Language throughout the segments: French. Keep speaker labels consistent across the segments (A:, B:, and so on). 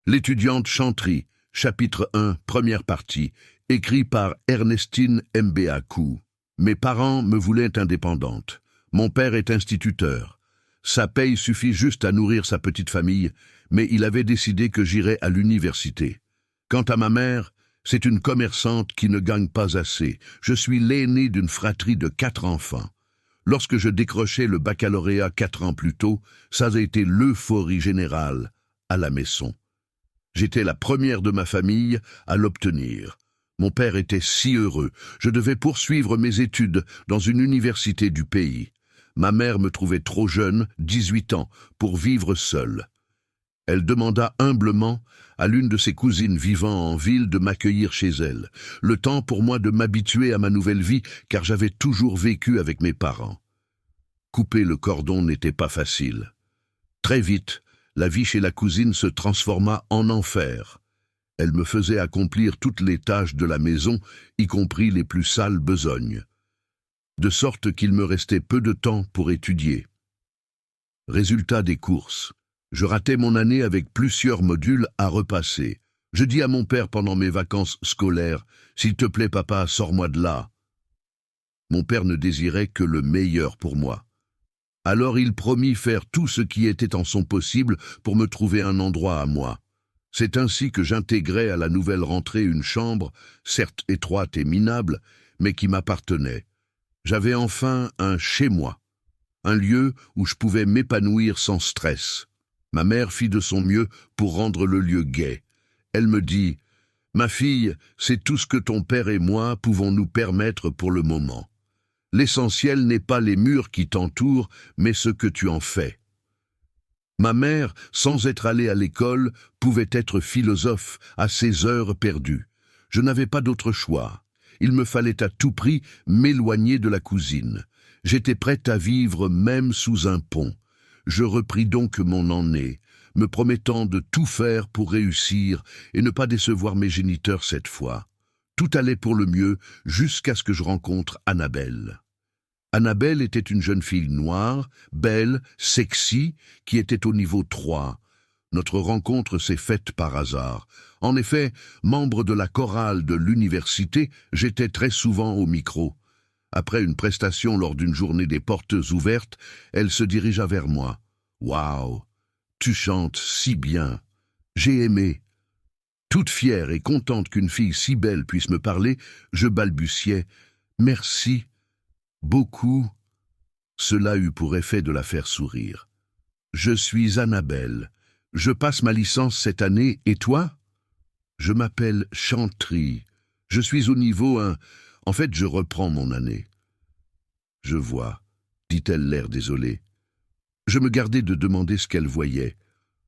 A: L'étudiante Chantry, chapitre 1, première partie, écrit par Ernestine Mbakou. Mes parents me voulaient indépendante. Mon père est instituteur. Sa paye suffit juste à nourrir sa petite famille, mais il avait décidé que j'irais à l'université. Quant à ma mère, c'est une commerçante qui ne gagne pas assez. Je suis l'aîné d'une fratrie de 4 enfants. Lorsque je décrochai le baccalauréat 4 ans plus tôt, ça a été l'euphorie générale à la maison. J'étais la première de ma famille à l'obtenir. Mon père était si heureux. Je devais poursuivre mes études dans une université du pays. Ma mère me trouvait trop jeune, 18 ans, pour vivre seule. Elle demanda humblement à l'une de ses cousines vivant en ville de m'accueillir chez elle. Le temps pour moi de m'habituer à ma nouvelle vie, car j'avais toujours vécu avec mes parents. Couper le cordon n'était pas facile. Très vite, la vie chez la cousine se transforma en enfer. Elle me faisait accomplir toutes les tâches de la maison, y compris les plus sales besognes. De sorte qu'il me restait peu de temps pour étudier. Résultat des courses. Je ratais mon année avec plusieurs modules à repasser. Je dis à mon père pendant mes vacances scolaires, « S'il te plaît papa, sors-moi de là ». Mon père ne désirait que le meilleur pour moi. Alors il promit faire tout ce qui était en son possible pour me trouver un endroit à moi. C'est ainsi que j'intégrai à la nouvelle rentrée une chambre, certes étroite et minable, mais qui m'appartenait. J'avais enfin un chez-moi, un lieu où je pouvais m'épanouir sans stress. Ma mère fit de son mieux pour rendre le lieu gai. Elle me dit « Ma fille, c'est tout ce que ton père et moi pouvons nous permettre pour le moment. L'essentiel n'est pas les murs qui t'entourent, mais ce que tu en fais. » Ma mère, sans être allée à l'école, pouvait être philosophe à ses heures perdues. Je n'avais pas d'autre choix. Il me fallait à tout prix m'éloigner de la cousine. J'étais prête à vivre même sous un pont. Je repris donc mon année, me promettant de tout faire pour réussir et ne pas décevoir mes géniteurs cette fois. Tout allait pour le mieux jusqu'à ce que je rencontre Annabelle. Annabelle était une jeune fille noire, belle, sexy, qui était au niveau 3. Notre rencontre s'est faite par hasard. En effet, membre de la chorale de l'université, j'étais très souvent au micro. Après une prestation lors d'une journée des portes ouvertes, elle se dirigea vers moi. « Waouh, tu chantes si bien. J'ai aimé. » Toute fière et contente qu'une fille si belle puisse me parler, je balbutiai « Merci. » Beaucoup. Cela eut pour effet de la faire sourire. « Je suis Annabelle. Je passe ma licence cette année, et toi ?»« Je m'appelle Chantry. Je suis au niveau 1. En fait, je reprends mon année. »« Je vois, » dit-elle l'air désolé. Je me gardai de demander ce qu'elle voyait.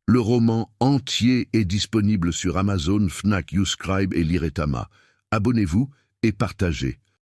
A: Le roman entier est disponible sur Amazon, Fnac, YouScribe et Liretama. Abonnez-vous et partagez.